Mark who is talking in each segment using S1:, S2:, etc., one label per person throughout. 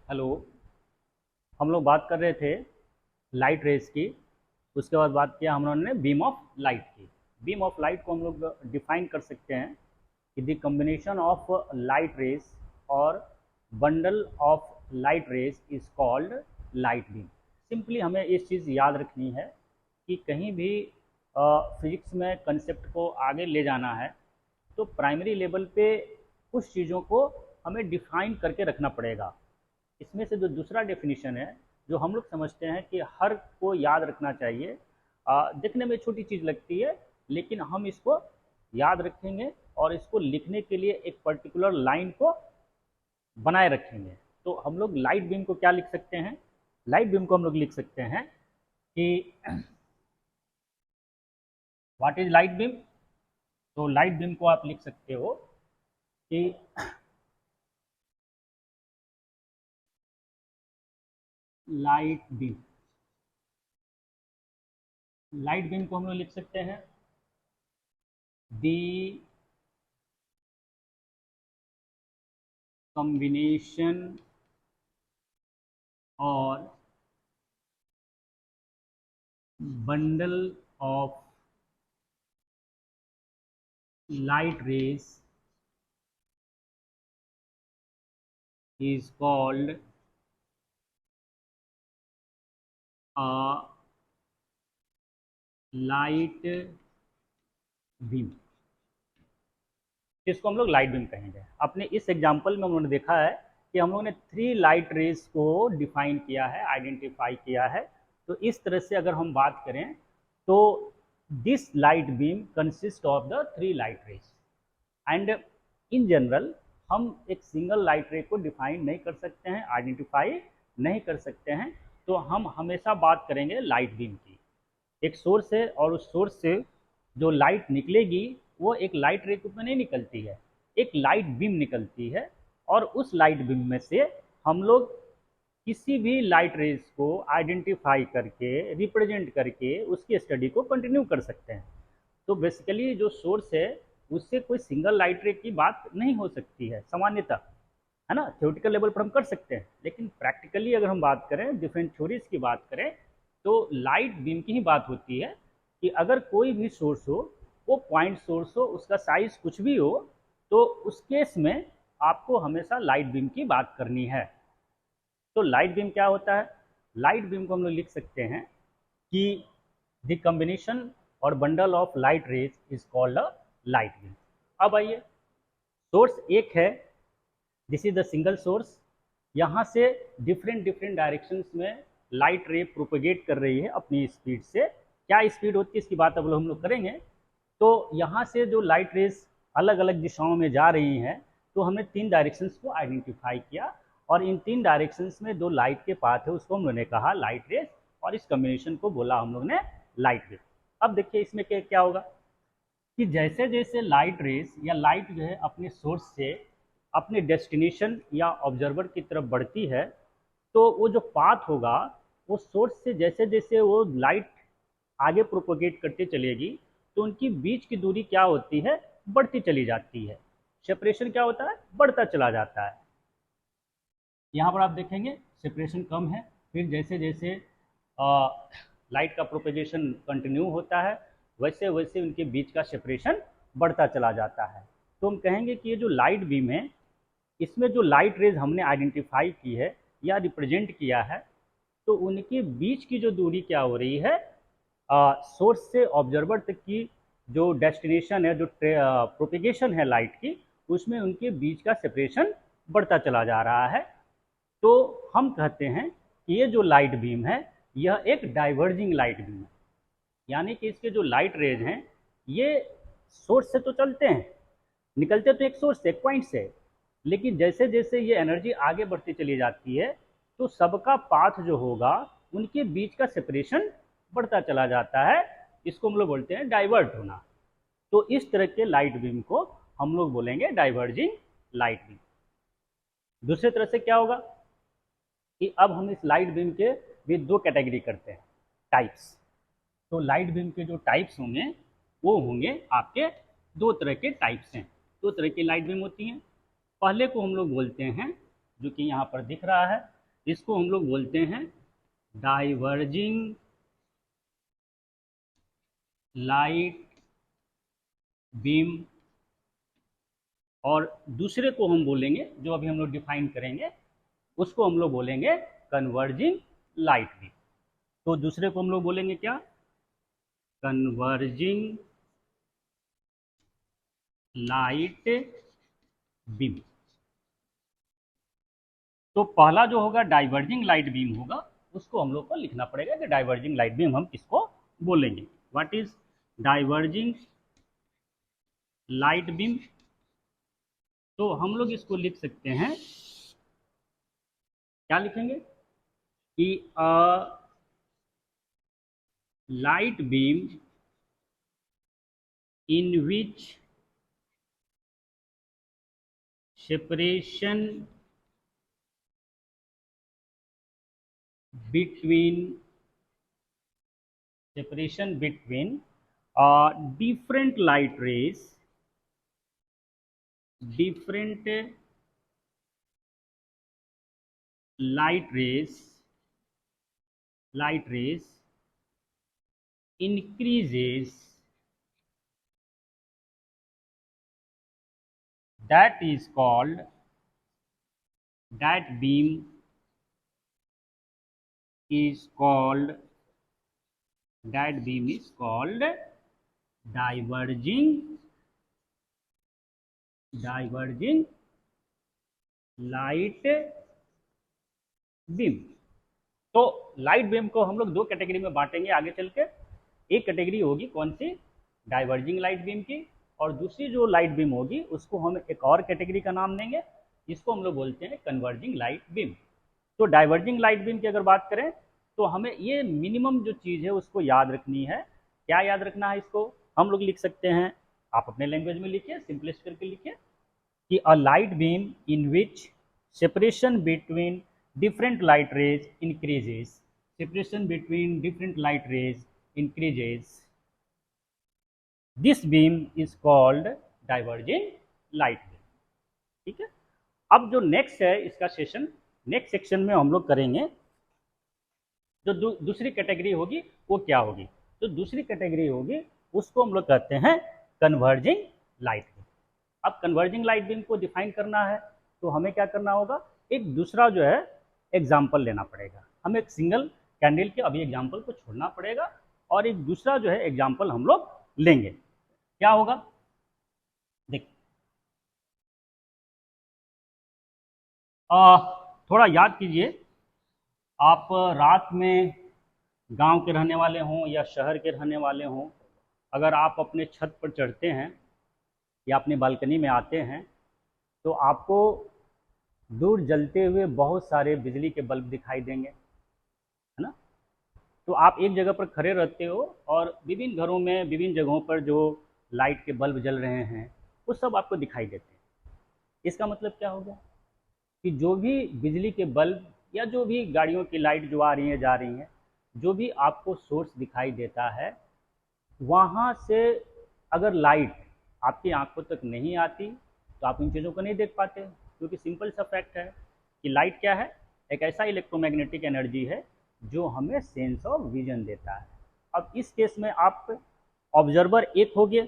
S1: Hello. हम लोग बात कर रहे थे लाइट रेज की। उसके बाद बात किया हम लोगों ने बीम ऑफ लाइट की। बीम ऑफ लाइट को हम लोग डिफाइन कर सकते हैं कि the combination of light rays और bundle of light rays is called light beam. Simply हमें इस चीज़ याद रखनी है कि कहीं भी फिजिक्स में कंसेप्ट को आगे ले जाना है तो प्राइमरी लेवल पे कुछ चीज़ों को हमें डिफाइन करके रखना पड़ेगा। इसमें से जो दूसरा डेफिनेशन है जो हम लोग समझते हैं कि हर को याद रखना चाहिए, दिखने में छोटी चीज़ लगती है लेकिन हम इसको याद रखेंगे और इसको लिखने के लिए एक पर्टिकुलर लाइन को बनाए रखेंगे। तो हम लोग लाइट बीम को क्या लिख सकते हैं? लाइट बीम को हम लोग लिख सकते हैं कि व्हाट इज लाइट बीम। तो लाइट बीम को आप लिख सकते हो कि लाइट बीम, लाइट बीम को हम लोग लिख सकते हैं दी कॉम्बिनेशन और bundle of light rays is called a light beam। इसको हम लोग लाइट बीम कहेंगे। अपने इस एग्जांपल में हम लोगों ने देखा है कि हम लोगों ने 3 लाइट रेज को डिफाइन किया है, आइडेंटिफाई किया है। तो इस तरह से अगर हम बात करें तो this light beam consist of the 3 light rays and in general हम एक सिंगल लाइट रे को डिफाइन नहीं कर सकते हैं, आइडेंटिफाई नहीं कर सकते हैं। तो हम हमेशा बात करेंगे लाइट बीम की। एक सोर्स है और उस सोर्स से जो लाइट निकलेगी वो एक लाइट रे के रूप में नहीं निकलती है, एक लाइट बीम निकलती है। और उस लाइट बीम में से हम लोग किसी भी लाइट रेज को आइडेंटिफाई करके, रिप्रेजेंट करके उसकी स्टडी को कंटिन्यू कर सकते हैं। तो बेसिकली जो सोर्स है उससे कोई सिंगल लाइट रे की बात नहीं हो सकती है सामान्यतः, है ना। थ्योरेटिकल लेवल पर हम कर सकते हैं लेकिन प्रैक्टिकली अगर हम बात करें, डिफरेंट थ्योरीज की बात करें, तो लाइट बीम की ही बात होती है कि अगर कोई भी सोर्स हो, वो पॉइंट सोर्स हो, उसका साइज कुछ भी हो, तो उस केस में आपको हमेशा लाइट बीम की बात करनी है। तो लाइट बीम क्या होता है? लाइट बीम को हम लोग लिख सकते हैं कि द कॉम्बिनेशन और bundle of light rays is called a light beam. अब आइए, सोर्स एक है, this is the single source. यहाँ से डिफरेंट डिफरेंट डायरेक्शंस में लाइट रे प्रोपेगेट कर रही है अपनी स्पीड से। क्या स्पीड होती है इसकी बात अब हम लोग करेंगे। तो यहाँ से जो लाइट रेज अलग अलग दिशाओं में जा रही हैं, तो हमने 3 डायरेक्शंस को आइडेंटिफाई किया और इन 3 डायरेक्शंस में जो लाइट के पाथ है उसको हम लोगों ने कहा लाइट रेज और इस कॉम्बिनेशन को बोला हम लोग ने लाइट रेज। अब देखिए इसमें क्या होगा कि जैसे जैसे लाइट रेज या लाइट जो है अपने सोर्स से अपने डेस्टिनेशन या ऑब्जर्वर की तरफ बढ़ती है, तो वो जो पाथ होगा वो सोर्स से जैसे जैसे वो लाइट आगे प्रोपोगेट करते चलेगी तो उनकी बीच की दूरी क्या होती है? बढ़ती चली जाती है। सेपरेशन क्या होता है? बढ़ता चला जाता है। यहाँ पर आप देखेंगे सेपरेशन कम है, फिर जैसे जैसे लाइट का प्रोपेगेशन कंटिन्यू होता है वैसे वैसे उनके बीच का सेपरेशन बढ़ता चला जाता है। तो हम कहेंगे कि ये जो लाइट बीम है इसमें जो लाइट रेज हमने आइडेंटिफाई की है या रिप्रेजेंट किया है, तो उनके बीच की जो दूरी क्या हो रही है, सोर्स से ऑब्जर्वर तक की जो डेस्टिनेशन है, जो प्रोपेगेशन है लाइट की, उसमें उनके बीच का सेपरेशन बढ़ता चला जा रहा है। तो हम कहते हैं कि ये जो लाइट बीम है यह एक डाइवर्जिंग लाइट बीम है। यानी कि इसके जो लाइट रेज हैं ये सोर्स से तो चलते हैं, निकलते तो एक सोर्स से, एक पॉइंट से, लेकिन जैसे जैसे ये एनर्जी आगे बढ़ती चली जाती है तो सबका पाथ जो होगा उनके बीच का सेपरेशन बढ़ता चला जाता है। इसको हम लोग बोलते हैं डाइवर्ट होना। तो इस तरह के लाइट बीम को हम लोग बोलेंगे डाइवर्जिंग लाइट बीम। दूसरे तरह से क्या होगा कि अब हम इस लाइट बीम के भी 2 कैटेगरी करते हैं, टाइप्स। तो लाइट बीम के जो टाइप्स होंगे वो होंगे आपके 2 तरह के टाइप्स हैं। 2 तरह की लाइट बीम होती हैं। पहले को हम लोग बोलते हैं, जो कि यहाँ पर दिख रहा है, इसको हम लोग बोलते हैं डाइवर्जिंग लाइट बीम, और दूसरे को हम बोलेंगे, जो अभी हम लोग डिफाइन करेंगे, उसको हम लोग बोलेंगे कन्वर्जिंग लाइट बीम। तो दूसरे को हम लोग बोलेंगे क्या? Converging light beam. तो पहला जो होगा डाइवर्जिंग लाइट बीम होगा, उसको हम लोग को लिखना पड़ेगा कि डाइवर्जिंग लाइट बीम हम किसको बोलेंगे। What is diverging light beam? तो हम लोग इसको लिख सकते हैं, क्या लिखेंगे कि light beam in which separation between different light rays increases, that beam is called diverging light beam. तो लाइट बीम को हम लोग दो कैटेगरी में बांटेंगे आगे चल के। एक कैटेगरी होगी कौन सी? डाइवर्जिंग लाइट बीम की, और दूसरी जो लाइट बीम होगी उसको हम एक और कैटेगरी का नाम देंगे, इसको हम लोग बोलते हैं कन्वर्जिंग लाइट बीम। तो डाइवर्जिंग लाइट बीम की अगर बात करें तो हमें ये मिनिमम जो चीज़ है उसको याद रखनी है। क्या याद रखना है? इसको हम लोग लिख सकते हैं, आप अपने लैंग्वेज में लिखिए, सिंपलिस्ट करके लिखिए कि a light beam in which separation between different light rays increases, this beam is called diverging light beam। ठीक है। अब जो नेक्स्ट है इसका सेशन, नेक्स्ट सेक्शन में हम लोग करेंगे जो दूसरी कैटेगरी होगी वो क्या होगी। तो दूसरी कैटेगरी होगी उसको हम लोग कहते हैं कन्वर्जिंग लाइट बीम। अब कन्वर्जिंग लाइट बीम को डिफाइन करना है तो हमें क्या करना होगा, एक दूसरा जो है एग्जाम्पल लेना पड़ेगा। हम एक सिंगल कैंडल के अभी एग्जाम्पल को छोड़ना पड़ेगा और एक दूसरा जो है एग्जाम्पल हम लोग लेंगे। क्या होगा देख, थोड़ा याद कीजिए, आप रात में गांव के रहने वाले हों या शहर के रहने वाले हों, अगर आप अपने छत पर चढ़ते हैं या अपनी बालकनी में आते हैं तो आपको दूर जलते हुए बहुत सारे बिजली के बल्ब दिखाई देंगे, है ना। तो आप एक जगह पर खड़े रहते हो और विभिन्न घरों में विभिन्न जगहों पर जो लाइट के बल्ब जल रहे हैं वो सब आपको दिखाई देते हैं। इसका मतलब क्या हो गया कि जो भी बिजली के बल्ब या जो भी गाड़ियों की लाइट जो आ रही हैं जा रही हैं, जो भी आपको सोर्स दिखाई देता है, वहाँ से अगर लाइट आपकी आंखों तक नहीं आती तो आप इन चीज़ों को नहीं देख पाते, क्योंकि सिंपल सा फैक्ट है कि लाइट क्या है, एक ऐसा इलेक्ट्रोमैग्नेटिक एनर्जी है जो हमें सेंस ऑफ विजन देता है। अब इस केस में आप ऑब्जर्वर एक हो गए।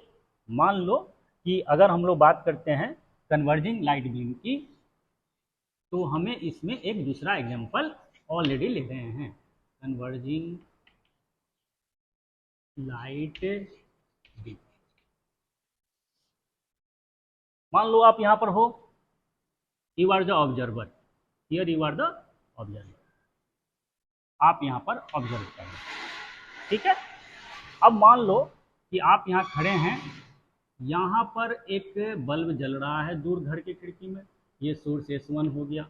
S1: मान लो कि अगर हम लोग बात करते हैं कन्वर्जिंग लाइट बीम की, तो हमें इसमें एक दूसरा एग्जांपल ऑलरेडी ले रहे हैं, कन्वर्जिंग लाइट बीम। मान लो आप यहाँ पर हो, you are the observer, here you are the observer, आप यहाँ पर ऑब्जर्व कर रहे हैं, ठीक है। अब मान लो कि आप यहाँ खड़े हैं, यहाँ पर एक बल्ब जल रहा है दूर घर की खिड़की में, ये सोर्स S1 हो गया।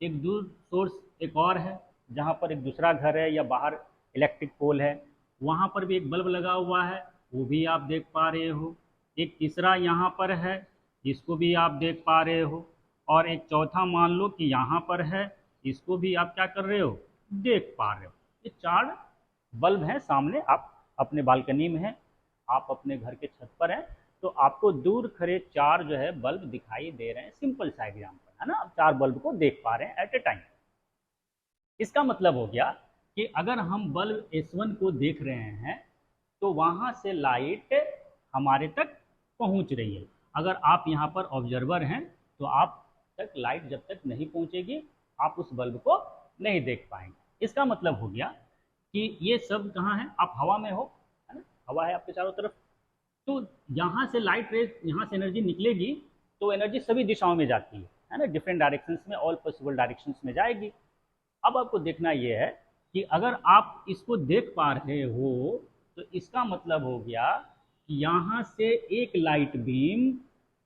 S1: एक दूर सोर्स एक और है जहाँ पर एक दूसरा घर है या बाहर इलेक्ट्रिक पोल है, वहाँ पर भी एक बल्ब लगा हुआ है, वो भी आप देख पा रहे हो। एक तीसरा यहाँ पर है, इसको भी आप देख पा रहे हो, और एक चौथा मान लो कि यहाँ पर है, इसको भी आप क्या कर रहे हो, देख पा रहे हो। ये 4 बल्ब हैं सामने, आप अपने बालकनी में हैं, आप अपने घर के छत पर हैं, तो आपको दूर खड़े 4 जो है बल्ब दिखाई दे रहे हैं। सिंपल सा एग्जाम्पल है ना, आप 4 बल्ब को देख पा रहे हैं एट ए टाइम। इसका मतलब हो गया कि अगर हम बल्ब S1 को देख रहे हैं तो वहाँ से लाइट हमारे तक पहुँच रही है। अगर आप यहाँ पर ऑब्जर्वर हैं तो आप तक लाइट जब तक नहीं पहुँचेगी आप उस बल्ब को नहीं देख पाएंगे। इसका मतलब हो गया कि ये सब कहाँ है, आप हवा में हो, है ना, हवा है आपके चारों तरफ, तो यहाँ से लाइट रेज, यहाँ से एनर्जी निकलेगी तो एनर्जी सभी दिशाओं में जाती है ना, डिफरेंट डायरेक्शंस में, ऑल पॉसिबल डायरेक्शंस में जाएगी। अब आपको देखना ये है कि अगर आप इसको देख पा रहे हो तो इसका मतलब हो गया कि यहाँ से एक लाइट बीम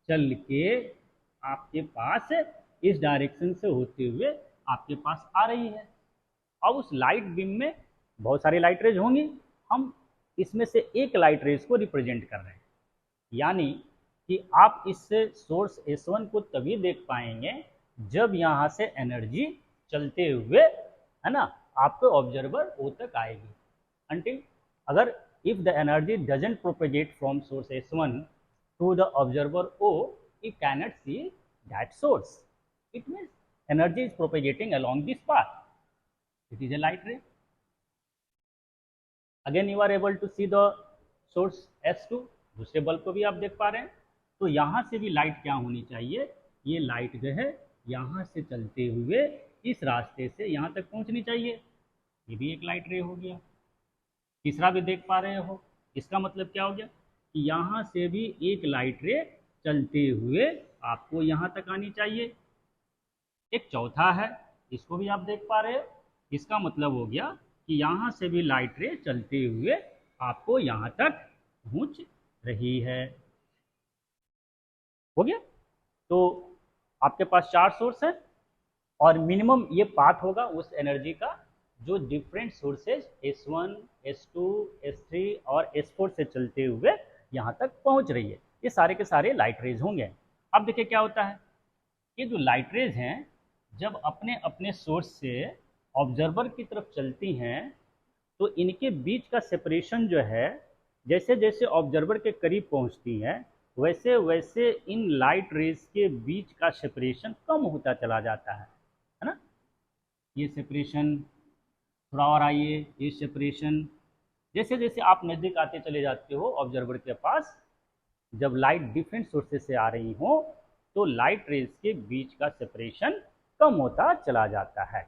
S1: चल के आपके पास इस डायरेक्शन से होते हुए आपके पास आ रही है। अब उस लाइट बीम में बहुत सारी लाइट रेज होंगी, हम इसमें से एक लाइट रेज को रिप्रेजेंट कर रहे हैं, यानी कि आप इससे सोर्स S1 को तभी देख पाएंगे जब यहाँ से एनर्जी चलते हुए, है ना, आपके ऑब्जर्वर O तक आएगी। अंटिल अगर if the energy doesn't propagate from source S1 to the observer O, it cannot see that source. It means energy is propagating along this path. It is a light ray. Again you are able to see the source S2, दूसरे bulb को भी आप देख पा रहे हैं। तो यहाँ से भी लाइट क्या होनी चाहिए, ये लाइट जो है यहाँ से चलते हुए इस रास्ते से यहाँ तक पहुँचनी चाहिए। ये भी एक लाइट रे हो गया। तीसरा भी देख पा रहे हो, इसका मतलब क्या हो गया कि यहाँ से भी एक लाइट रे चलते हुए आपको यहाँ तक आनी चाहिए। एक चौथा है, इसको भी आप देख पा रहे हो, इसका मतलब हो गया कि यहाँ से भी लाइट रे चलते हुए आपको यहाँ तक पहुँच रही है। हो गया। तो आपके पास 4 सोर्स है और मिनिमम ये पाथ होगा उस एनर्जी का जो different sources S1, S2, S3 और S4 से चलते हुए यहाँ तक पहुँच रही है। ये सारे के सारे लाइट रेज होंगे। अब देखिए क्या होता है, ये जो लाइट रेज हैं जब अपने अपने सोर्स से ऑब्जर्वर की तरफ चलती हैं तो इनके बीच का सेपरेशन जो है, जैसे जैसे ऑब्जर्वर के करीब पहुंचती हैं वैसे वैसे इन लाइट रेज के बीच का सेपरेशन कम होता चला जाता है ना। ये सेपरेशन थोड़ा और आइए, ये सेपरेशन जैसे जैसे आप नज़दीक आते चले जाते हो ऑब्जर्वर के पास, जब लाइट डिफरेंट सोर्सेज से आ रही हो तो लाइट रेज के बीच का सेपरेशन कम होता चला जाता है।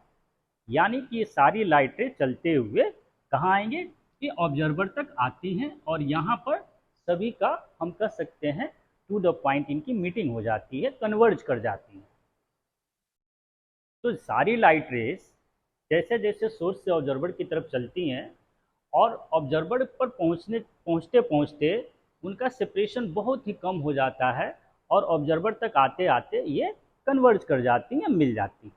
S1: यानी कि ये सारी लाइटें चलते हुए कहाँ आएंगे, कि ऑब्जर्वर तक आती हैं और यहाँ पर सभी का हम कह सकते हैं टू द पॉइंट इनकी मीटिंग हो जाती है, कन्वर्ज कर जाती है। तो सारी लाइट रेज जैसे जैसे सोर्स से ऑब्जर्वर की तरफ चलती हैं और ऑब्जर्वर पर पहुँचते पहुँचते उनका सेपरेशन बहुत ही कम हो जाता है और ऑब्जर्वर तक आते आते ये कन्वर्ज कर जाती हैं, मिल जाती हैं।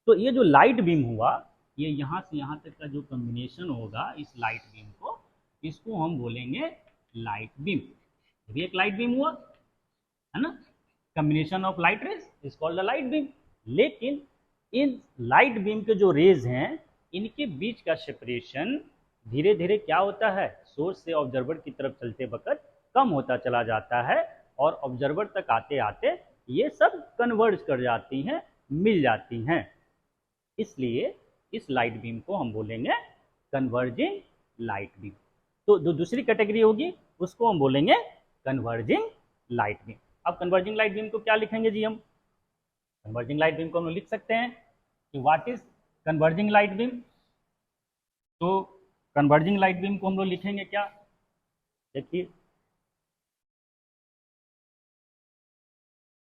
S1: तो ये जो लाइट बीम हुआ, ये यहाँ से यहाँ तक का जो कॉम्बिनेशन होगा इस लाइट बीम को, इसको हम बोलेंगे लाइट बीम। ये भी एक लाइट बीम हुआ, है ना, combination of light rays is called the light beam. लेकिन इन लाइट बीम के जो रेज हैं इनके बीच का सेपरेशन धीरे धीरे क्या होता है, सोर्स से ऑब्जर्वर की तरफ चलते वक्त कम होता चला जाता है और ऑब्जर्वर तक आते आते ये सब कन्वर्ज कर जाती हैं, मिल जाती हैं। इसलिए इस लाइट बीम को हम बोलेंगे कन्वर्जिंग लाइट बीम। तो जो दूसरी कैटेगरी होगी उसको हम बोलेंगे कन्वर्जिंग लाइट बीम। अब कन्वर्जिंग लाइट बीम को क्या लिखेंगे जी, हम कन्वर्जिंग लाइट बीम को हम लिख सकते हैं कि what is converging light beam. तो कन्वर्जिंग लाइट बीम को हम लोग लिखेंगे क्या, देखिए,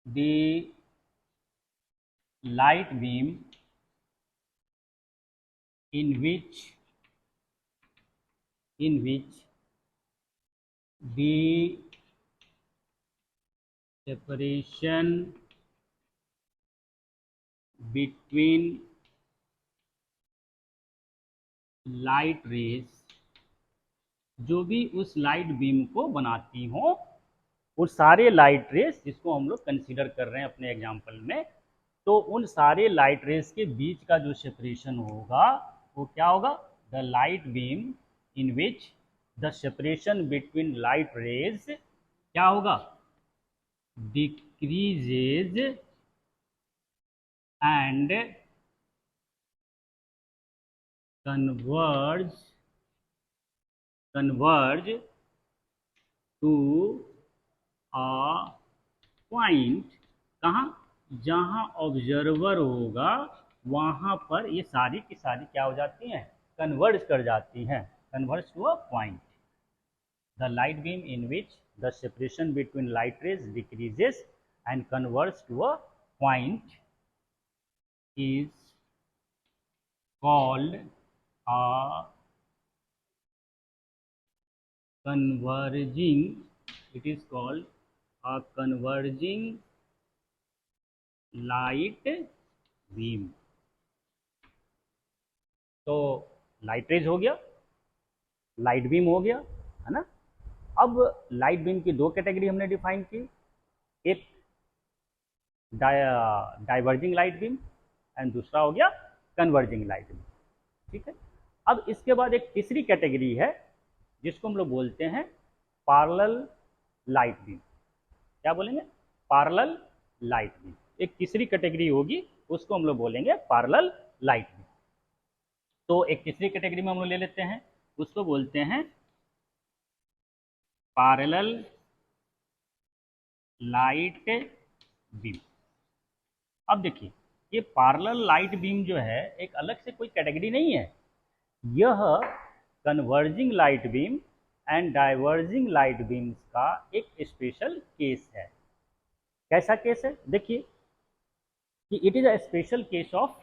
S1: the light beam in which the separation between light rays, जो भी उस लाइट बीम को बनाती हो, वो सारे लाइट रेज जिसको हम लोग कंसीडर कर रहे हैं अपने एग्जाम्पल में, तो उन सारे लाइट रेज के बीच का जो सेपरेशन होगा वो क्या होगा, the light beam in which the separation between light rays क्या होगा, decreases and converge to a point, कहाँ, जहाँ ऑब्जर्वर होगा वहाँ पर ये सारी की सारी क्या हो जाती हैं, कन्वर्ज कर जाती हैं, converge to a point. The light beam in which the separation between light rays decreases and converge to a point is called a converging, it is called a converging light beam। तो light rays हो गया, light beam हो गया, है ना। अब light beam की दो कैटेगरी हमने डिफाइन की, एक डाइवर्जिंग लाइट बीम एंड दूसरा हो गया कन्वर्जिंग लाइट बीम, ठीक है। अब इसके बाद एक तीसरी कैटेगरी है जिसको हम लोग बोलते हैं पैरेलल लाइट बीम। क्या बोलेंगे, पैरेलल लाइट बीम। एक तीसरी कैटेगरी होगी उसको हम लोग बोलेंगे पैरेलल लाइट बीम। तो एक तीसरी कैटेगरी में हम लोग ले लेते हैं, उसको बोलते हैं पैरेलल लाइट बीम। अब देखिए, ये पैरेलल लाइट बीम जो है एक अलग से कोई कैटेगरी नहीं है, यह converging light beam and diverging light beams का एक स्पेशल केस है। कैसा केस है, देखिए कि it is a special case of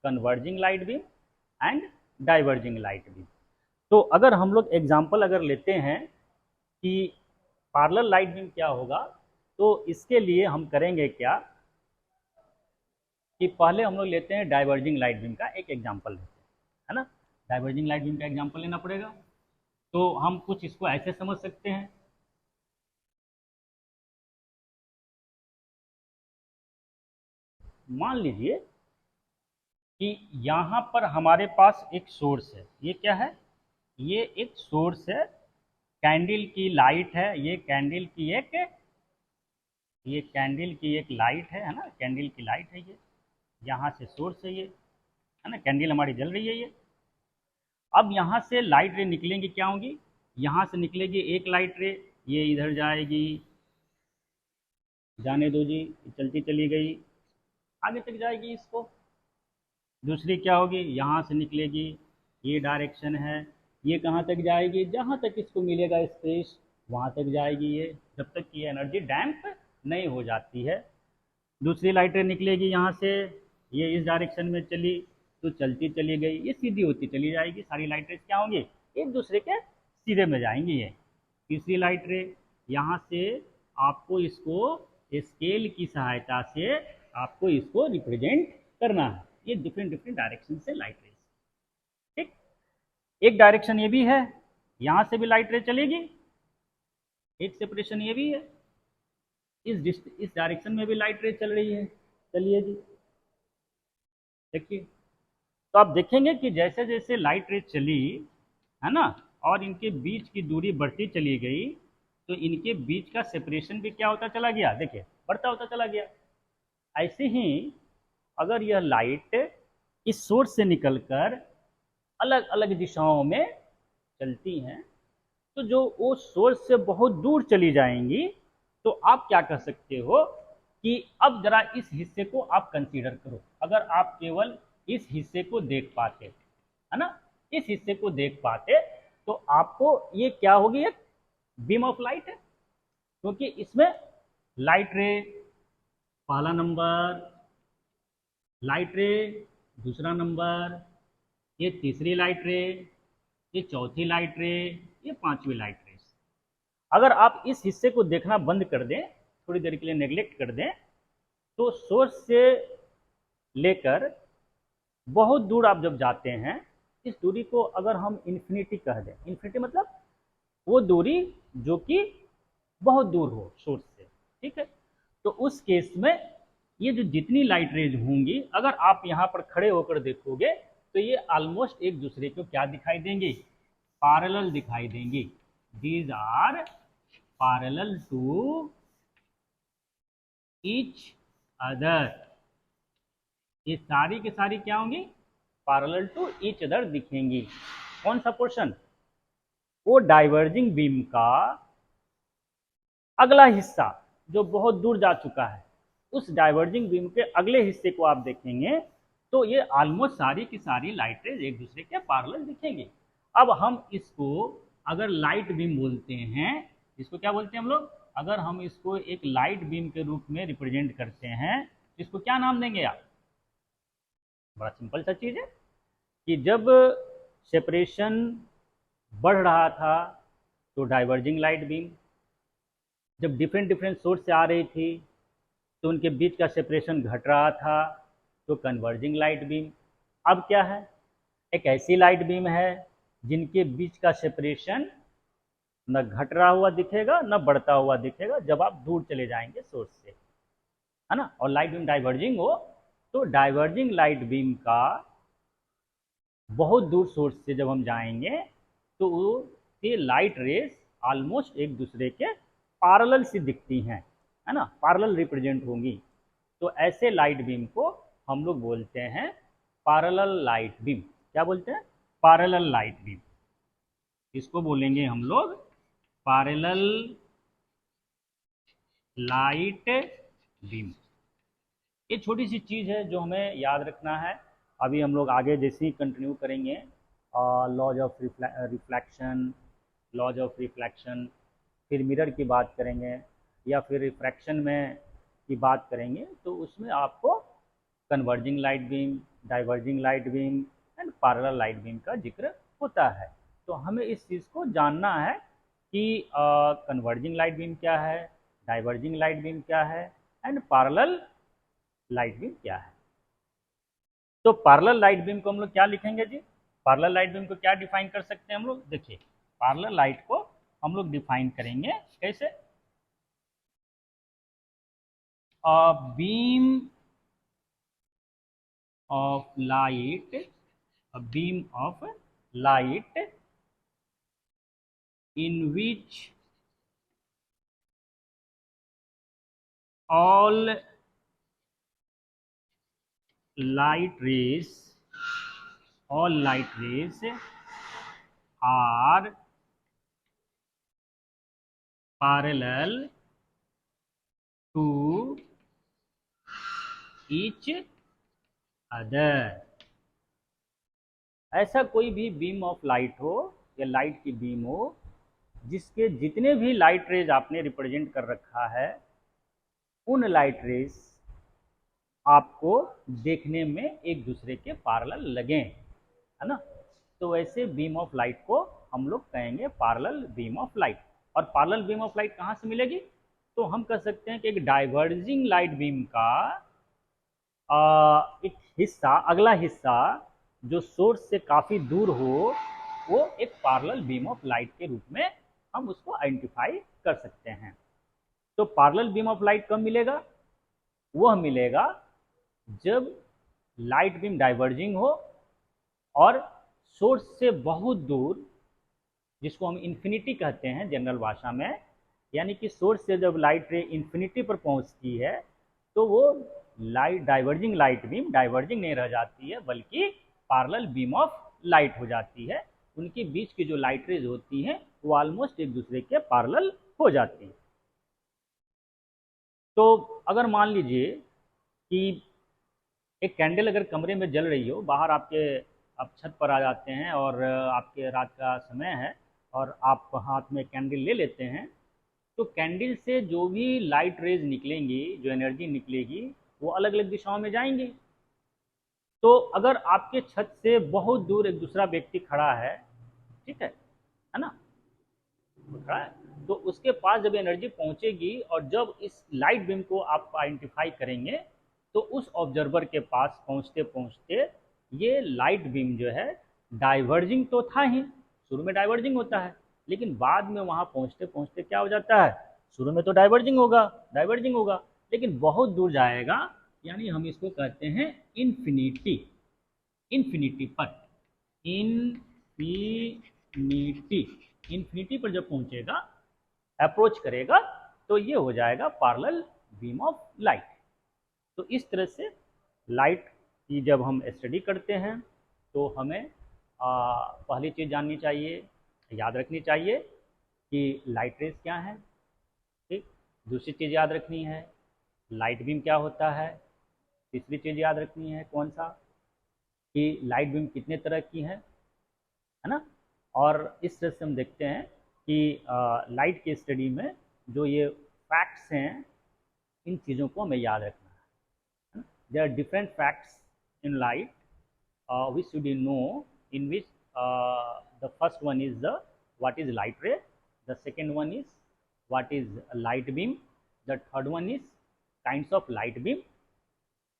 S1: converging light beam and diverging light beam. तो अगर हम लोग एग्जांपल अगर लेते हैं कि पैरेलल लाइट बीम क्या होगा, तो इसके लिए हम करेंगे क्या कि पहले हम लोग लेते हैं डाइवर्जिंग लाइट बीम का एक एग्जांपल लेते हैं, है ना। डाइवर्जिंग लाइट बीम का एग्जांपल लेना पड़ेगा, तो हम कुछ इसको ऐसे समझ सकते हैं, मान लीजिए कि यहाँ पर हमारे पास एक सोर्स है, ये क्या है, ये एक सोर्स है, कैंडल की लाइट है, ये कैंडल की एक लाइट है ना, कैंडल की लाइट है ये, यहाँ से सोर्स है ये, है ना, कैंडल हमारी जल रही है ये। अब यहाँ से लाइट रे निकलेंगी, क्या होंगी, यहाँ से निकलेगी एक लाइट रे, ये इधर जाएगी, जाने दो जी, चलती चली गई, आगे तक जाएगी इसको। दूसरी क्या होगी, यहाँ से निकलेगी, ये डायरेक्शन है, ये कहाँ तक जाएगी, जहाँ तक इसको मिलेगा स्पेस वहाँ तक जाएगी ये, जब तक कि ये एनर्जी डैम्प नहीं हो जाती है। दूसरी लाइटें निकलेगी यहाँ से, ये इस डायरेक्शन में चली तो चलती चली गई, ये सीधी होती चली जाएगी, सारी लाइट रेस क्या होंगी, एक दूसरे के सीधे में जाएंगी ये। तीसरी लाइट रे, यहाँ से आपको इसको स्केल की सहायता से आपको इसको रिप्रेजेंट करना है, ये डिफरेंट डिफरेंट डायरेक्शन से लाइट रेस, ठीक। एक डायरेक्शन ये भी है, यहाँ से भी लाइट रे चलेगी, एक सेपरेशन ये भी है, इस डायरेक्शन में भी लाइट रे चल रही है, चलिए जी देखिए। तो आप देखेंगे कि जैसे जैसे लाइट रे चली, है ना, और इनके बीच की दूरी बढ़ती चली गई, तो इनके बीच का सेपरेशन भी क्या होता चला गया, देखिए बढ़ता होता चला गया। ऐसे ही अगर यह लाइट इस सोर्स से निकलकर अलग अलग दिशाओं में चलती हैं, तो जो वो सोर्स से बहुत दूर चली जाएंगी, तो आप क्या कर सकते हो कि अब जरा इस हिस्से को आप कंसीडर करो। अगर आप केवल इस हिस्से को देख पाते, है ना, इस हिस्से को देख पाते, तो आपको ये क्या होगी, एक बीम ऑफ लाइट है, क्योंकि इसमें लाइट रे पहला नंबर, लाइट रे दूसरा नंबर, ये तीसरी लाइट रे, ये चौथी लाइट रे, ये पांचवी लाइट रे। अगर आप इस हिस्से को देखना बंद कर दें, थोड़ी देर के लिए नेग्लेक्ट कर दें, तो सोर्स से लेकर बहुत दूर आप जब जाते हैं, इस दूरी को अगर हम इन्फिनिटी कह दें, इन्फिनिटी मतलब वो दूरी जो कि बहुत दूर हो सोर्स से, ठीक है, तो उस केस में ये जो जितनी लाइट रेज होंगी, अगर आप यहाँ पर खड़े होकर देखोगे, तो ये ऑलमोस्ट एक दूसरे को क्या दिखाई देंगी, पैरेलल दिखाई देंगी। These are parallel to each other, ये सारी की सारी क्या होंगी, पैरेलल टू ईच अदर दिखेंगी। कौन सा पोर्शन? वो डाइवर्जिंग बीम का अगला हिस्सा जो बहुत दूर जा चुका है, उस डाइवर्जिंग बीम के अगले हिस्से को आप देखेंगे तो ये ऑलमोस्ट सारी की सारी लाइट रेज एक दूसरे के पैरेलल दिखेंगी। अब हम इसको अगर लाइट बीम बोलते हैं, इसको क्या बोलते हैं हम लोग? अगर हम इसको एक लाइट बीम के रूप में रिप्रेजेंट करते हैं, इसको क्या नाम देंगे आप? बड़ा सिंपल सा चीज है कि जब सेपरेशन बढ़ रहा था तो डाइवर्जिंग लाइट बीम, जब डिफरेंट डिफरेंट सोर्स से आ रही थी तो उनके बीच का सेपरेशन घट रहा था तो कन्वर्जिंग लाइट बीम। अब क्या है? एक ऐसी लाइट बीम है जिनके बीच का सेपरेशन न घट रहा हुआ दिखेगा न बढ़ता हुआ दिखेगा जब आप दूर चले जाएंगे सोर्स से, है ना। और लाइट बीम डाइवर्जिंग हो तो डाइवर्जिंग लाइट बीम का बहुत दूर सोर्स से जब हम जाएंगे तो ये लाइट रेस ऑलमोस्ट एक दूसरे के पैरेलल सी दिखती हैं, है ना, पैरेलल रिप्रेजेंट होंगी। तो ऐसे लाइट बीम को हम लोग बोलते हैं पैरेलल लाइट बीम। क्या बोलते हैं? Parallel light beam. इसको बोलेंगे हम लोग पैरेलल लाइट बीम। ये छोटी सी चीज़ है जो हमें याद रखना है। अभी हम लोग आगे जैसे ही कंटिन्यू करेंगे laws of reflection, laws of reflection, फिर मिरर की बात करेंगे या फिर रिफ्रैक्शन में की बात करेंगे तो उसमें आपको converging light beam, diverging light beam and parallel light beam का जिक्र होता है। तो हमें इस चीज़ को जानना है कि कन्वर्जिंग लाइट बीम क्या है, डाइवर्जिंग लाइट बीम क्या है एंड पैरेलल लाइट बीम क्या है। तो पैरेलल लाइट बीम को हम लोग क्या लिखेंगे जी? पैरेलल लाइट बीम को क्या डिफाइन कर सकते हैं हम लोग? देखिए, पैरेलल लाइट को हम लोग डिफाइन करेंगे कैसे? A beam of light, a beam of light in which all light rays are parallel to each other। ऐसा कोई भी बीम ऑफ लाइट हो या लाइट की बीम हो जिसके जितने भी लाइट रेज आपने रिप्रेजेंट कर रखा है उन लाइट रेज आपको देखने में एक दूसरे के पैरेलल लगे, है ना। तो वैसे बीम ऑफ लाइट को हम लोग कहेंगे पैरेलल बीम ऑफ लाइट। और पैरेलल बीम ऑफ लाइट कहाँ से मिलेगी? तो हम कह सकते हैं कि एक डाइवर्जिंग लाइट बीम का एक हिस्सा, अगला हिस्सा जो सोर्स से काफ़ी दूर हो, वो एक पैरेलल बीम ऑफ लाइट के रूप में हम उसको आइडेंटिफाई कर सकते हैं। तो पैरेलल बीम ऑफ लाइट कब मिलेगा? वह मिलेगा जब लाइट बीम डाइवर्जिंग हो और सोर्स से बहुत दूर, जिसको हम इन्फिनिटी कहते हैं जनरल भाषा में, यानी कि सोर्स से जब लाइट रे इन्फिनिटी पर पहुंचती है तो वो light diverging light beam diverging नहीं रह जाती है बल्कि पैरेलल बीम ऑफ लाइट हो जाती है। उनके बीच की जो लाइट रेज होती हैं वो ऑलमोस्ट एक दूसरे के पैरेलल हो जाती है। तो अगर मान लीजिए कि एक कैंडल अगर कमरे में जल रही हो, बाहर आप छत पर आ जाते हैं और आपके रात का समय है और आप हाथ में कैंडल ले लेते हैं, तो कैंडल से जो भी लाइट रेज निकलेंगी, जो एनर्जी निकलेगी, वो अलग अलग दिशाओं में जाएंगी। तो अगर आपके छत से बहुत दूर एक दूसरा व्यक्ति खड़ा है, ठीक है ना, खड़ा है, तो उसके पास जब एनर्जी पहुंचेगी और जब इस लाइट बीम को आप आइडेंटिफाई करेंगे तो उस ऑब्जर्वर के पास पहुंचते पहुंचते ये लाइट बीम जो है डाइवर्जिंग तो था ही, शुरू में डाइवर्जिंग होता है, लेकिन बाद में वहां पहुंचते पहुंचते क्या हो जाता है? शुरू में तो डाइवर्जिंग होगा लेकिन बहुत दूर जाएगा, यानी हम इसको कहते हैं इन्फिनिटी पर। इन्फिनिटी पर जब पहुंचेगा, अप्रोच करेगा, तो ये हो जाएगा पैरेलल बीम ऑफ लाइट। तो इस तरह से लाइट की जब हम स्टडी करते हैं तो हमें पहली चीज़ जाननी चाहिए, याद रखनी चाहिए कि लाइट रेज क्या है। ठीक, दूसरी चीज़ याद रखनी है लाइट बीम क्या होता है। तीसरी चीज़ याद रखनी है कौन सा, कि लाइट बीम कितने तरह की है ना। और इस तरह से हम देखते हैं कि लाइट के स्टडी में जो ये फैक्ट्स हैं, इन चीज़ों को हमें याद रखना है। There are different facts in light which should you know, in which the first one is the what is light ray, the second one is what is light beam, the third one is kinds of light beam।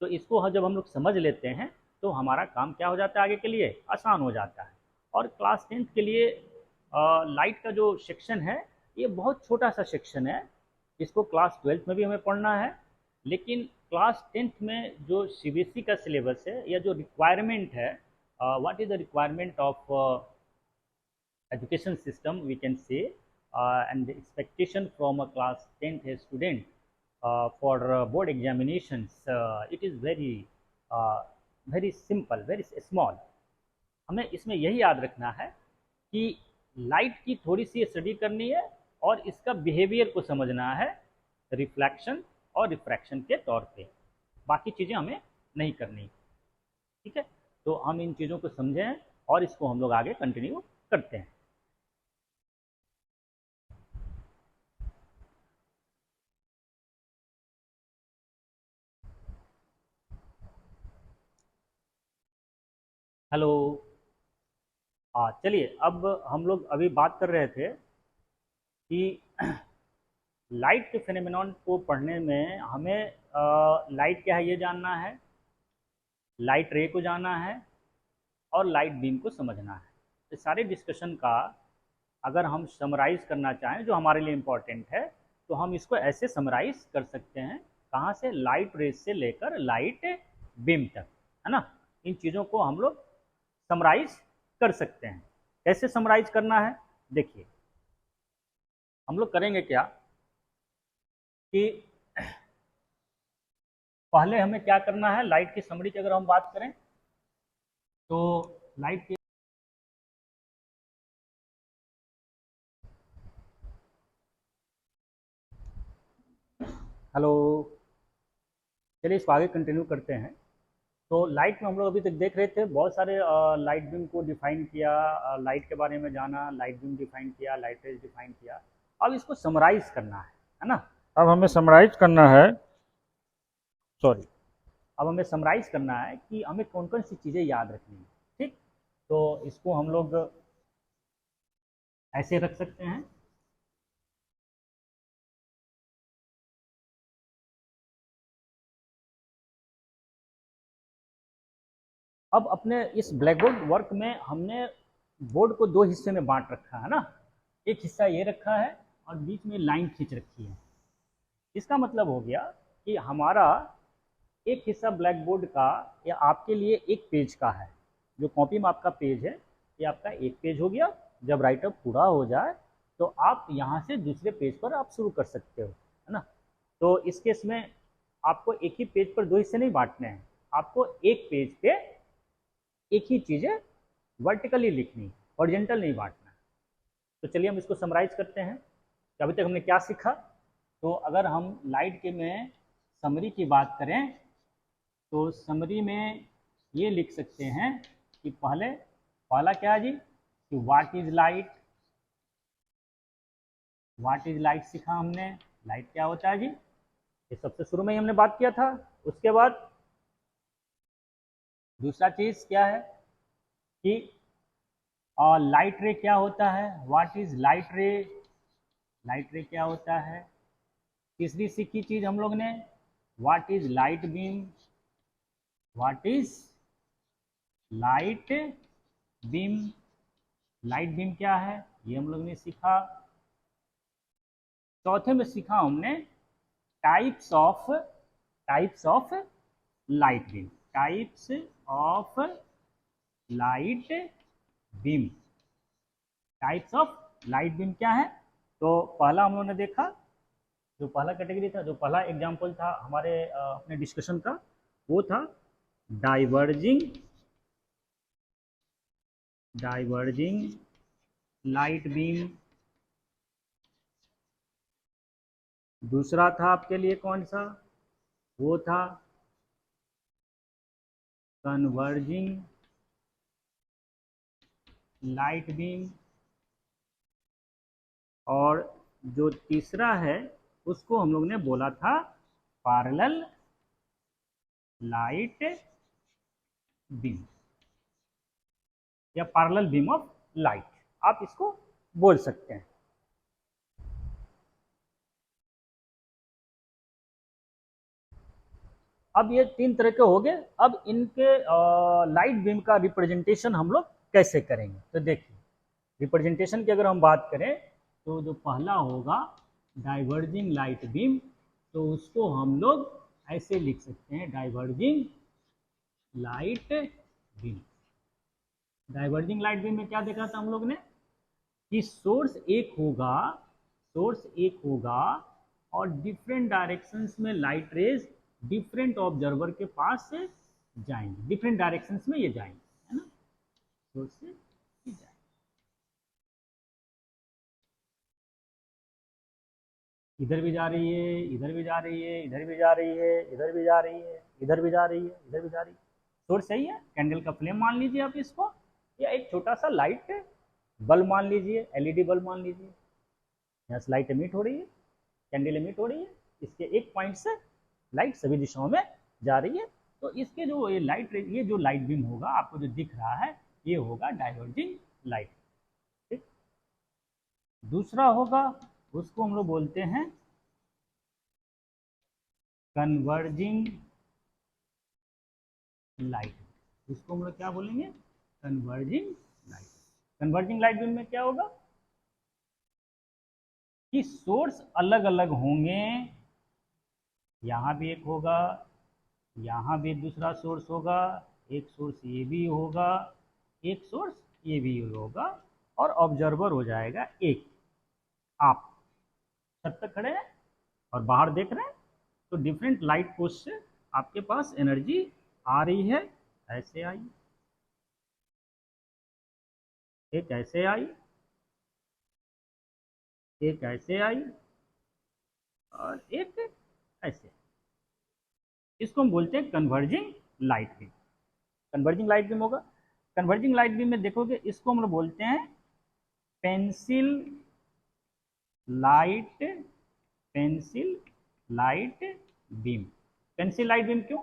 S1: तो इसको जब हम लोग समझ लेते हैं तो हमारा काम क्या हो जाता है, आगे के लिए आसान हो जाता है। और क्लास 10th के लिए लाइट का जो सेक्शन है ये बहुत छोटा सा सेक्शन है, इसको क्लास 12th में भी हमें पढ़ना है। लेकिन क्लास 10th में जो सीबीएसई का सिलेबस है या जो रिक्वायरमेंट है, what is the requirement of education system we can say, and the expectation from a class 10th student for board examinations, it is very simple, very small। हमें इसमें यही याद रखना है कि लाइट की थोड़ी सी स्टडी करनी है और इसका बिहेवियर को समझना है रिफ्लेक्शन और रिफ्रैक्शन के तौर पे, बाकी चीज़ें हमें नहीं करनी। ठीक है, तो हम इन चीज़ों को समझें और इसको हम लोग आगे कंटिन्यू करते हैं। हेलो, हाँ चलिए, अब हम लोग अभी बात कर रहे थे कि लाइट के फिनोमेनन को पढ़ने में हमें लाइट क्या है ये जानना है, लाइट रे को जानना है और लाइट बीम को समझना है। इस सारे डिस्कशन का अगर हम समराइज करना चाहें जो हमारे लिए इम्पोर्टेंट है, तो हम इसको ऐसे समराइज कर सकते हैं, कहाँ से, लाइट रेज से लेकर लाइट बीम तक, है ना। इन चीज़ों को हम लोग समराइज कर सकते हैं। कैसे समराइज करना है, देखिए हम लोग करेंगे क्या कि पहले हमें क्या करना है, लाइट की समरी की अगर हम बात करें तो लाइट की हेलो, चलिए इसको आगे कंटिन्यू करते हैं। तो लाइट में हम लोग अभी तक देख रहे थे, बहुत सारे लाइट बीम को डिफाइन किया, लाइट के बारे में जाना, लाइट बीम डिफाइन किया, लाइट रेज डिफाइन किया। अब इसको समराइज करना है ना। अब हमें समराइज करना है, सॉरी, अब हमें समराइज करना है कि हमें कौन कौन सी चीज़ें याद रखनी है। ठीक, तो इसको हम लोग ऐसे रख सकते हैं। अब अपने इस ब्लैक बोर्ड वर्क में हमने बोर्ड को दो हिस्से में बांट रखा है ना। एक हिस्सा ये रखा है और बीच में लाइन खींच रखी है। इसका मतलब हो गया कि हमारा एक हिस्सा ब्लैक बोर्ड का या आपके लिए एक पेज का है, जो कॉपी में आपका पेज है ये आपका एक पेज हो गया। जब राइटअप पूरा हो जाए तो आप यहाँ से दूसरे पेज पर आप शुरू कर सकते हो, है ना। तो इस केस में आपको एक ही पेज पर दो हिस्से नहीं बांटने हैं, आपको एक पेज पे एक ही चीज़ें वर्टिकली लिखनी, हॉरिजॉन्टल नहीं बांटना। तो चलिए हम इसको समराइज करते हैं कि अभी तक हमने क्या सीखा। तो अगर हम लाइट के में समरी की बात करें तो समरी में ये लिख सकते हैं कि पहला क्या है जी, कि what is light. What is light सीखा हमने, लाइट क्या होता है जी, ये सबसे शुरू में ही हमने बात किया था। उसके बाद दूसरा चीज क्या है कि लाइट रे क्या होता है, व्हाट इज लाइट रे, लाइट रे क्या होता है। तीसरी सीखी चीज हम लोग ने, what is light beam, what is light beam, light beam क्या है ये हम लोग ने सीखा। चौथे में सीखा हमने types of light beam, types of light beam, types of light beam क्या है। तो पहला हम लोगों ने देखा, जो पहला कैटेगरी था, जो पहला एग्जांपल था हमारे अपने डिस्कशन का, वो था डाइवर्जिंग डाइवर्जिंग लाइट बीम। दूसरा था आपके लिए कौन सा? वो था कन्वर्जिंग लाइट बीम। और जो तीसरा है उसको हम लोग ने बोला था पैरेलल लाइट बीम या पैरेलल बीम ऑफ लाइट, आप इसको बोल सकते हैं। अब ये तीन तरह के हो गए। अब इनके लाइट बीम का रिप्रेजेंटेशन हम लोग कैसे करेंगे? तो देखिए, रिप्रेजेंटेशन की अगर हम बात करें तो जो पहला होगा डाइवर्जिंग लाइट बीम, तो उसको हम लोग ऐसे लिख सकते हैं, diverging light beam. Diverging light beam में क्या देखा था हम लोग ने कि सोर्स एक होगा और डिफरेंट डायरेक्शंस में लाइट रेज डिफरेंट ऑब्जर्वर के पास से जाएंगे, डिफरेंट डायरेक्शंस में ये जाएंगे, है ना, सोर्स से जाएंगे। इधर भी जा रही है, इधर भी जा रही है, इधर भी जा रही है, इधर भी जा रही है, इधर भी जा रही है, इधर भी जा रही है। सोर्स सही है, कैंडल का फ्लेम मान लीजिए आप इसको, या एक छोटा सा लाइट बल्ब मान लीजिए, एलईडी बल्ब मान लीजिए। यहाँ से लाइट एमिट हो रही है, कैंडल एमिट हो रही है, इसके एक पॉइंट से लाइट सभी दिशाओं में जा रही है। तो इसके जो ये जो लाइट बीम होगा आपको जो दिख रहा है, ये होगा डाइवर्जिंग लाइट। ठीक, दूसरा होगा उसको हम लोग बोलते हैं कन्वर्जिंग लाइट। इसको हम लोग क्या बोलेंगे? Converging light. Converging light beam में क्या होगा कि सोर्स अलग अलग होंगे, यहाँ भी एक होगा, यहाँ भी दूसरा सोर्स होगा, एक सोर्स ये भी होगा, एक सोर्स ये भी होगा, और ऑब्जर्वर हो जाएगा एक। आप छत तक खड़े हैं और बाहर देख रहे हैं, तो डिफरेंट लाइट पोस्ट से आपके पास एनर्जी आ रही है, ऐसे आई, एक ऐसे आई, एक ऐसे आई, और एक ऐसे। इसको हम बोलते हैं converging light beam. Converging light beam होगा। कन्वर्जिंग लाइट बीम में देखोगे इसको हम लोग बोलते हैं pencil light, pencil light beam. Pencil light beam क्यों?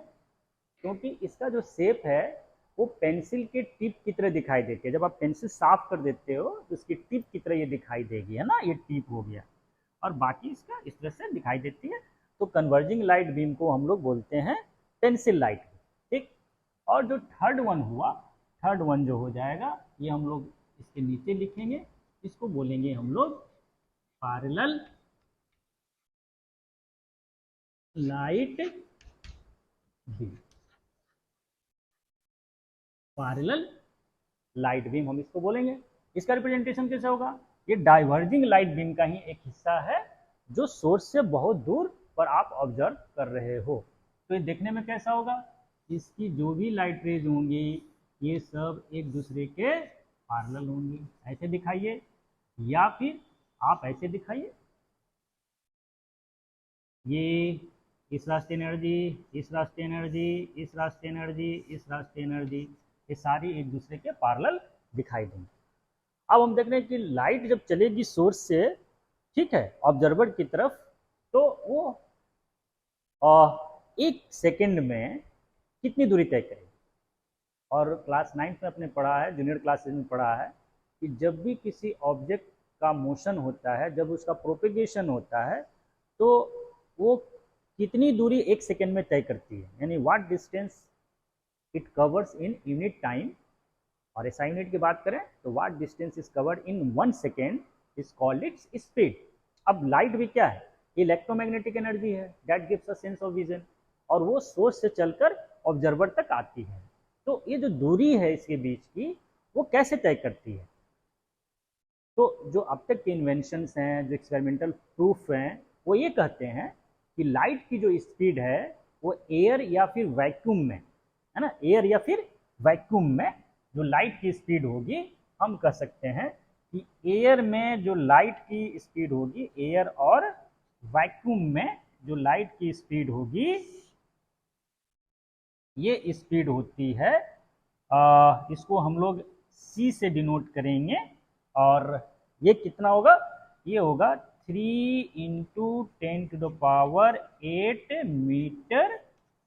S1: क्योंकि इसका जो शेप है वो पेंसिल के टिप की तरह दिखाई देती है। जब आप पेंसिल साफ कर देते हो तो इसकी टिप की तरह ये दिखाई देगी, है ना, ये टिप हो गया, और बाकी इसका इस तरह से दिखाई देती है। तो कन्वर्जिंग लाइट बीम को हम लोग बोलते हैं पेंसिल लाइट। ठीक, और जो थर्ड वन हुआ, थर्ड वन जो हो जाएगा, ये हम लोग इसके नीचे लिखेंगे, इसको बोलेंगे हम लोग parallel light beam. Parallel light beam हम इसको बोलेंगे। इसका रिप्रेजेंटेशन कैसे होगा? ये डाइवर्जिंग लाइट बीम का ही एक हिस्सा है जो सोर्स से बहुत दूर पर आप ऑब्जर्व कर रहे हो। तो ये देखने में कैसा होगा? इसकी जो भी लाइट रेज होंगी ये सब एक दूसरे के पैरेलल होंगी, ऐसे दिखाइए, या फिर आप ऐसे दिखाइए, ये इस रास्ते एनर्जी, इस रास्ते एनर्जी, इस रास्ते एनर्जी, इस रास्ते एनर्जी, ये सारी एक दूसरे के पैरेलल दिखाई देंगे। अब हम देख रहे हैं कि लाइट जब चलेगी सोर्स से, ठीक है, ऑब्जर्वर की तरफ, तो वो एक सेकंड में कितनी दूरी तय करेगी। और क्लास 9th में आपने पढ़ा है, जूनियर क्लासेज में पढ़ा है कि जब भी किसी ऑब्जेक्ट का मोशन होता है, जब उसका प्रोपेगेशन होता है, तो वो कितनी दूरी एक सेकेंड में तय करती है, यानी what distance it covers in unit time. और एसआई यूनिट की बात करें तो what distance is covered in 1 second is called its speed. अब लाइट भी क्या है? इलेक्ट्रोमैग्नेटिक एनर्जी है, that gives a sense of vision, और वो सोर्स से चलकर ऑब्जर्वर तक आती है। तो ये जो दूरी है इसके बीच की, वो कैसे तय करती है? तो जो अब तक के इन्वेंशंस हैं, जो एक्सपेरिमेंटल प्रूफ हैं, वो ये कहते हैं कि लाइट की जो स्पीड है वो एयर या फिर वैक्यूम में, है ना, एयर या फिर वैक्यूम में जो लाइट की स्पीड होगी हम कह सकते हैं कि एयर में जो लाइट की स्पीड होगी, एयर और वैक्यूम में जो लाइट की स्पीड होगी, ये स्पीड होती है, इसको हम लोग c से डिनोट करेंगे। और ये कितना होगा? ये होगा 3 × 10⁸ मीटर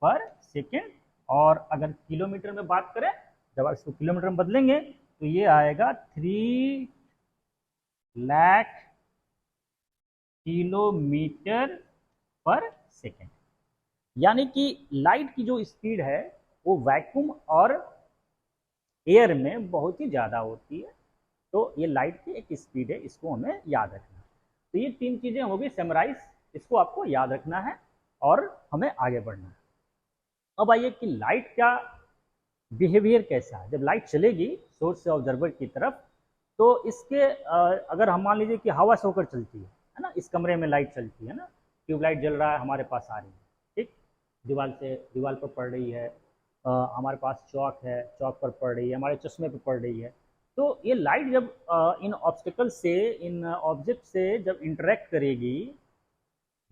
S1: पर सेकेंड। और अगर किलोमीटर में बात करें, जब आप इसको किलोमीटर में बदलेंगे तो ये आएगा 3 लाख किलोमीटर पर सेकेंड। यानी कि लाइट की जो स्पीड है वो वैक्यूम और एयर में बहुत ही ज़्यादा होती है। तो ये लाइट की एक स्पीड है, इसको हमें याद रखना है। तो ये 3 चीज़ें हो गई समराइज, इसको आपको याद रखना है और हमें आगे बढ़ना है। अब आइए कि लाइट का बिहेवियर कैसा है। जब लाइट चलेगी सोर्स से ऑब्जर्वर की तरफ, तो इसके अगर हम मान लीजिए कि हवा से होकर चलती है ना, इस कमरे में लाइट चलती है ना, ट्यूबलाइट जल रहा है, हमारे पास आ रही है, ठीक, दीवार पर पड़ रही है, हमारे पास चौक है, चौक पर पड़ रही है, हमारे चश्मे पर पड़ रही है। तो ये लाइट जब इन ऑब्स्टिकल से, इन ऑब्जेक्ट से जब इंटरेक्ट करेगी,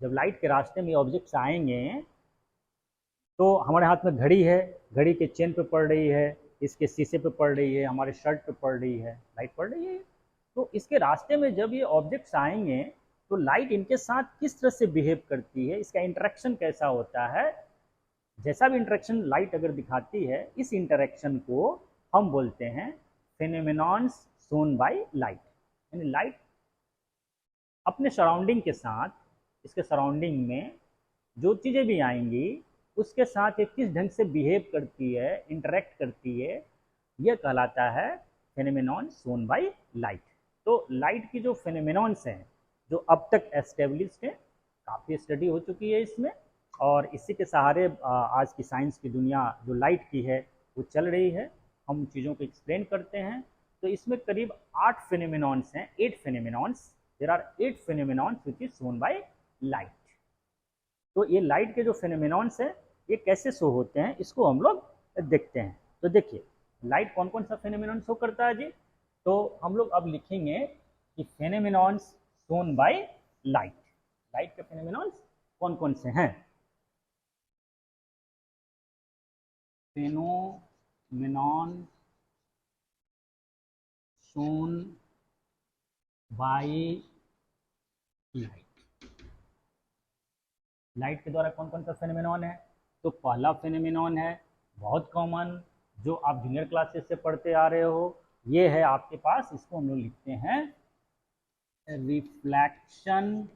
S1: जब लाइट के रास्ते में ऑब्जेक्ट्स आएंगे, तो हमारे हाथ में घड़ी है, घड़ी के चेन पे पड़ रही है, इसके शीशे पे पड़ रही है, हमारे शर्ट पे पड़ रही है, लाइट पड़ रही है। तो इसके रास्ते में जब ये ऑब्जेक्ट्स आएंगे तो लाइट इनके साथ किस तरह से बिहेव करती है, इसका इंटरेक्शन कैसा होता है, जैसा भी इंटरेक्शन लाइट अगर दिखाती है, इस इंटरेक्शन को हम बोलते हैं फेनोमेनॉन्स शोन बाय लाइट। यानी लाइट अपने सराउंडिंग के साथ, इसके सराउंडिंग में जो चीज़ें भी आएंगी उसके साथ ये किस ढंग से बिहेव करती है, इंटरेक्ट करती है, यह कहलाता है फेनोमेनॉन शोन बाय लाइट। तो लाइट की जो फेनोमेनॉन्स हैं, जो अब तक एस्टेब्लिश्ड है, काफ़ी स्टडी हो चुकी है इसमें, और इसी के सहारे आज की साइंस की दुनिया जो लाइट की है वो चल रही है। हम चीज़ों को एक्सप्लेन करते हैं। तो इसमें करीब 8 फेनोमेनॉन्स हैं, 8 phenomenons, there are 8 phenomenons which is shown by light. तो ये लाइट के जो फेनोमेनॉन्स है ये कैसे शो होते हैं, इसको हम लोग देखते हैं। तो देखिए लाइट कौन कौन सा फेनोमेनॉन शो करता है जी। तो हम लोग अब लिखेंगे कि फेनोमेनॉन्स शोन बाय लाइट। लाइट के फेनोमेनॉन्स कौन कौन से हैं? फेनोमेनॉन शोन बाय लाइट। लाइट के द्वारा कौन कौन सा फेनोमेनॉन है? तो पहला फेनोमेनॉन है बहुत कॉमन, जो आप जूनियर क्लासेस से पढ़ते आ रहे हो, ये है आपके पास, इसको हम लोग लिखते हैं रिफ्लेक्शन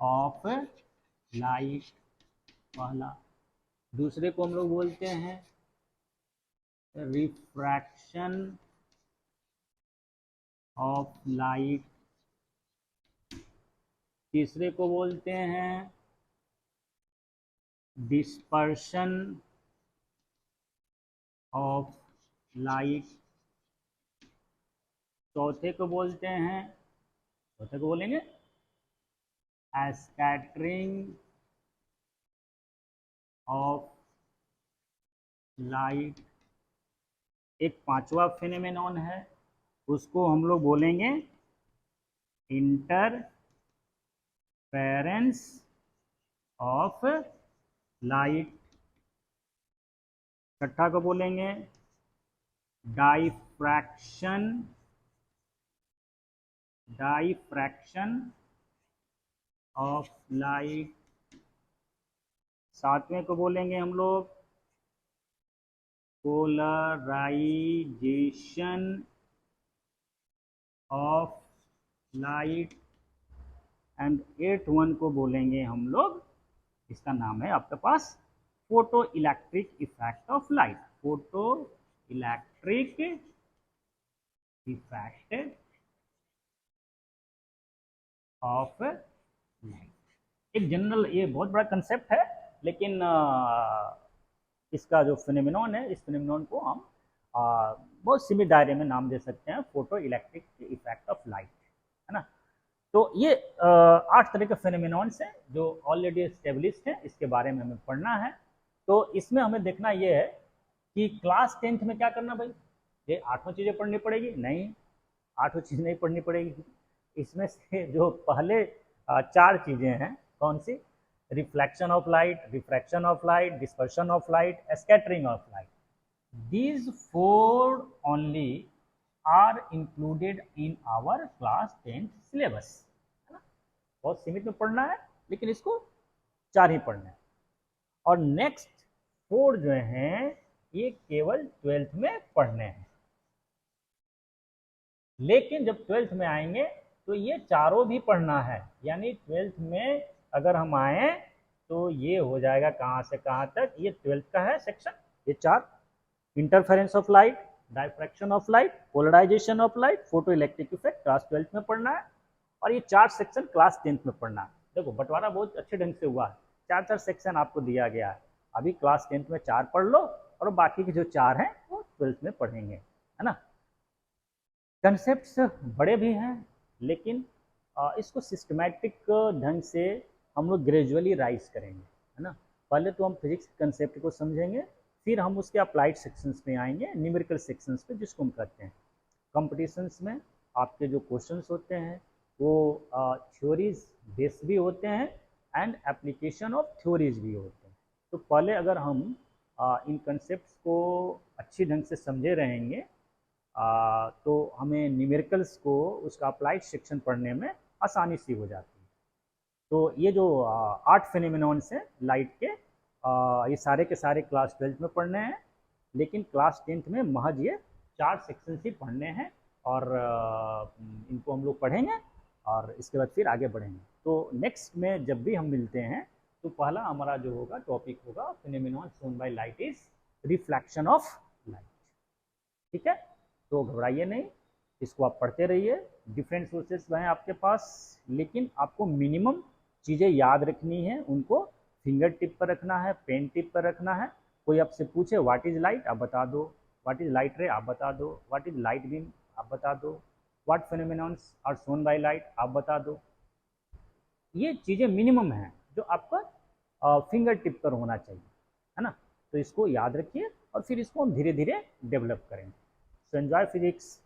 S1: ऑफ लाइट, पहला। दूसरे को हम लोग बोलते हैं रिफ्रैक्शन ऑफ लाइट। तीसरे को बोलते हैं डिस्पर्शन ऑफ लाइट। चौथे को बोलते हैं, चौथे को बोलेंगे स्कैटरिंग ऑफ लाइट। एक पांचवा फेनोमेनॉन है, उसको हम लोग बोलेंगे इंटरफेरेंस ऑफ लाइट। छठा को बोलेंगे डाइफ्रैक्शन ऑफ लाइट। सातवें को बोलेंगे हम लोग polarisation of light. And 8th one को बोलेंगे हम लोग, इसका नाम है आपके पास photo electric effect of light. Photo electric effect of light. एक जनरल, ये बहुत बड़ा कंसेप्ट है, लेकिन इसका जो फेनोमेनॉन है, इस फेनोमेनॉन को हम बहुत सीमित दायरे में नाम दे सकते हैं, photo electric effect of light, है ना। तो ये 8 तरह के फेनोमेनॉन्स हैं जो ऑलरेडी एस्टेब्लिश्ड हैं, इसके बारे में हमें पढ़ना है। तो इसमें हमें देखना ये है कि क्लास 10th में क्या करना भाई, ये आठों चीज़ें पढ़नी पड़ेगी? नहीं, आठों चीज़ नहीं पढ़नी पड़ेगी। इसमें से जो पहले चार चीज़ें हैं, कौन सी? Reflection of light, refraction of light, dispersion of light, scattering of light, these four only are included in our class 10th syllabus, है ना? बहुत सीमित में पढ़ना है, लेकिन इसको चार ही पढ़ना है। और नेक्स्ट फोर जो हैं ये केवल 12th में पढ़ने हैं। लेकिन जब 12th में आएंगे तो ये चारों भी पढ़ना है, यानी 12th में अगर हम आए तो ये हो जाएगा कहाँ से कहाँ तक, ये 12th का है सेक्शन, ये चार: interference of light, diffraction of light, polarisation of light, photo electric effect class 12th में पढ़ना है। और ये चार सेक्शन क्लास 10th में पढ़ना है। देखो बंटवारा बहुत अच्छे ढंग से हुआ है, चार चार सेक्शन आपको दिया गया है। अभी क्लास 10th में चार पढ़ लो और बाकी के जो चार हैं वो 12th में पढ़ेंगे, है ना। कंसेप्ट्स बड़े भी हैं, लेकिन इसको सिस्टमैटिक ढंग से हम लोग ग्रेजुअली राइज करेंगे, है ना। पहले तो हम फिजिक्स कंसेप्ट को समझेंगे, फिर हम उसके अप्लाइड सेक्शंस में आएंगे, न्यूमेरिकल सेक्शंस पे, जिसको हम कहते हैं कॉम्पिटिशन्स में आपके जो क्वेश्चंस होते हैं वो थ्योरीज बेस भी होते हैं एंड एप्लीकेशन ऑफ थ्योरीज भी होते हैं। तो पहले अगर हम इन कंसेप्ट्स को अच्छी ढंग से समझे रहेंगे तो हमें न्यूमेरिकल्स को उसका अप्लाइड सेक्शन पढ़ने में आसानी सी हो जाती है। तो ये जो 8 फिनोमेनॉन्स हैं लाइट के, ये सारे के सारे क्लास 12th में पढ़ने हैं, लेकिन क्लास 10th में महज ये चार सेक्शन ही पढ़ने हैं और इनको हम लोग पढ़ेंगे और इसके बाद फिर आगे बढ़ेंगे। तो नेक्स्ट में जब भी हम मिलते हैं तो पहला हमारा जो होगा टॉपिक होगा phenomenon shown by light is reflection of light. ठीक है, तो घबराइए नहीं, इसको आप पढ़ते रहिए। डिफरेंट सोर्सेस हैं आपके पास, लेकिन आपको मिनिमम चीज़ें याद रखनी है, उनको फिंगर टिप पर रखना है, पेन टिप पर रखना है। कोई आपसे पूछे व्हाट इज लाइट, आप बता दो। व्हाट इज लाइट रे, आप बता दो। व्हाट इज लाइट बीम, आप बता दो। What phenomenons are shown by light, आप बता दो। ये चीज़ें मिनिमम हैं जो आपका फिंगर टिप पर होना चाहिए, है ना। तो इसको याद रखिए और फिर इसको हम धीरे धीरे डेवलप करेंगे। So enjoy physics.